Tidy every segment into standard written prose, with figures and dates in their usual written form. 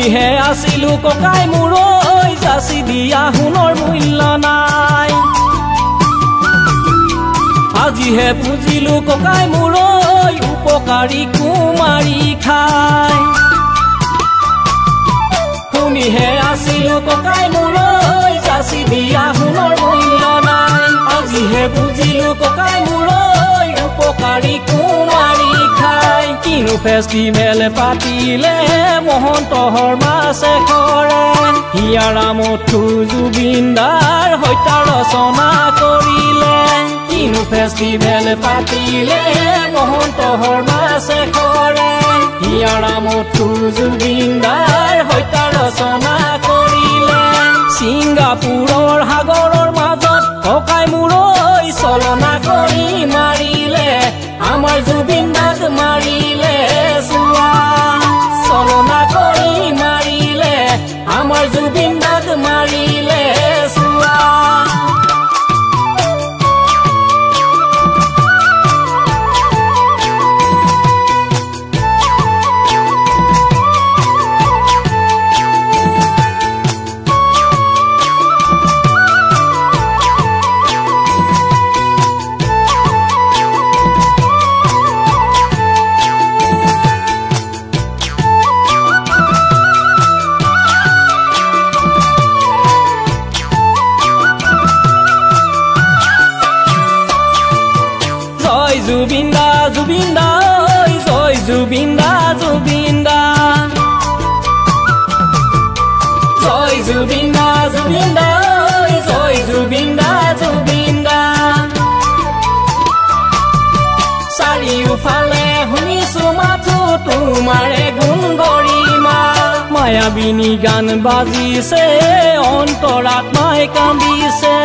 শুনিহে আছিলো ককাই মোৰৈ যাচি দিয়া সোণৰ মূল্য নাই আজিহে বুজিলো ককাই মোৰৈ উপকাৰী কুমাৰী খাই শুনিহে আছিলো ককাই মোৰৈ যাচি দিয়া সোণৰ মূল্য নাই আজিহে বুজিলো ককাই মোৰৈ উপকাৰী কুমাৰী খাই কিনো ফেষ্টিভেল পাতিলে মহন্ত হৰমাছে কৰে হিয়াৰা মথু জুবিনদাৰ হত্যা ৰচনা কৰিলে কিনো ফেষ্টিভেল পাতিলে মহন্ত হৰমাছে কৰে হিয়াৰা মথু জুবিনদাৰ হত্যা ৰচনা কৰিলে ছিংগাপুৰৰ সাগৰৰ মাজত ককাই মোৰৈ চলনা কৰি মাৰিলে আমাৰ জুবিনদাক মাৰিলে চোৱা চলনা কৰি মাৰিলে আমাৰ জুবিনদাক মাৰিলে চোৱা জুবিনদা জুবিনদা ঐ জয় জুবিনদা জুবিনদা জয় জুবিনদা জুবিনদা ঐ জয় জুবিনদা জুবিনদা চাৰিওফালে শুনিছো মাথো তোমাৰে গুণ গৰিমা মায়াবিনী গান বাজিছে অন্তৰাত্মাই কান্দিছে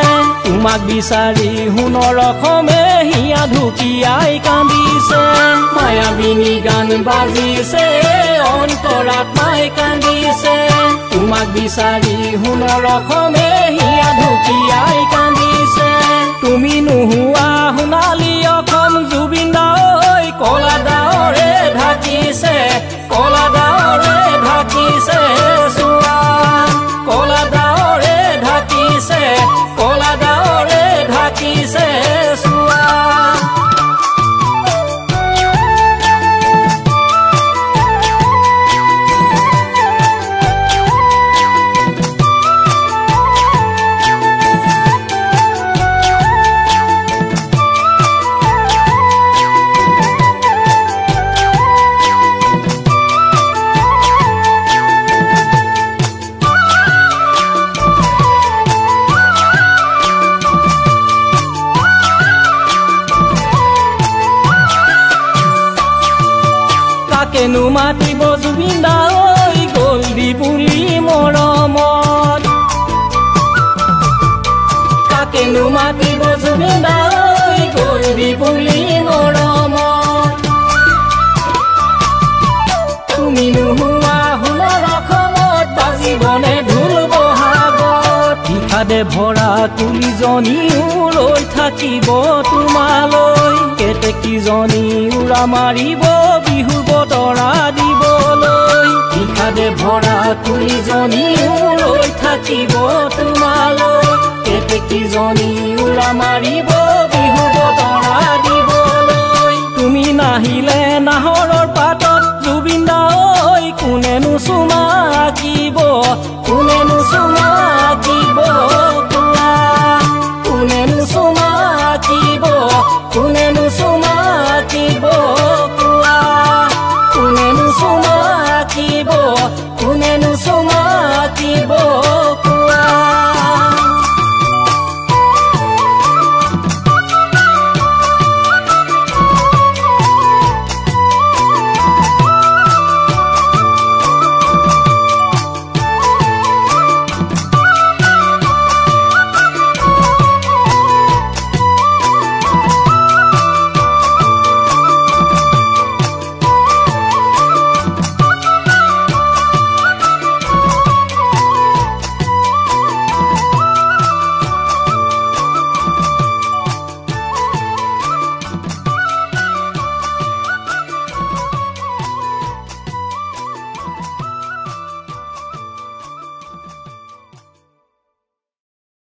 তোমাক বিচাৰি সোণৰ অসমে হিয়া ঢুকিয়াই কান্দিছে মায়াবিনী গান বাজিছে অন্তৰাত্মাই কান্দিছে তোমাক বিচাৰি সোণৰ অসমে হিয়া ঢুকিয়াই কান্দিছে তুমি নোহোৱা সোণালী অসম জুবিনদা ঐ কলা ডাৱৰে ঢাকিছে কলা ডাৱৰে ঢাকিছে চোৱা কলা ডাৱৰে ঢাকিছে কলা ডাৱৰে ঢাকিছে চোৱা কেনো মাতিব জুবিনদা ঐ গল্ডি বুলি মৰমত কাকেনো মাতিব জুবিনদা ঐ গল্ডি বুলি মৰমত তুমি নোহোৱা সোণৰ অসমত বাজিবনে ঢোল বহাগত বিষাদে ভৰা তুলিজনীও ৰৈ থাকিব তোমালৈ কেতেকীজনী উৰা মাৰিব বিহু বতৰা দিবলৈ বিষাদে ভৰা তুলিজনীও ৰৈ থাকিব তোমালৈ কেতেকীজনী উৰা মাৰিব বিহু বতৰা দিবলৈ তুমি নাহিলে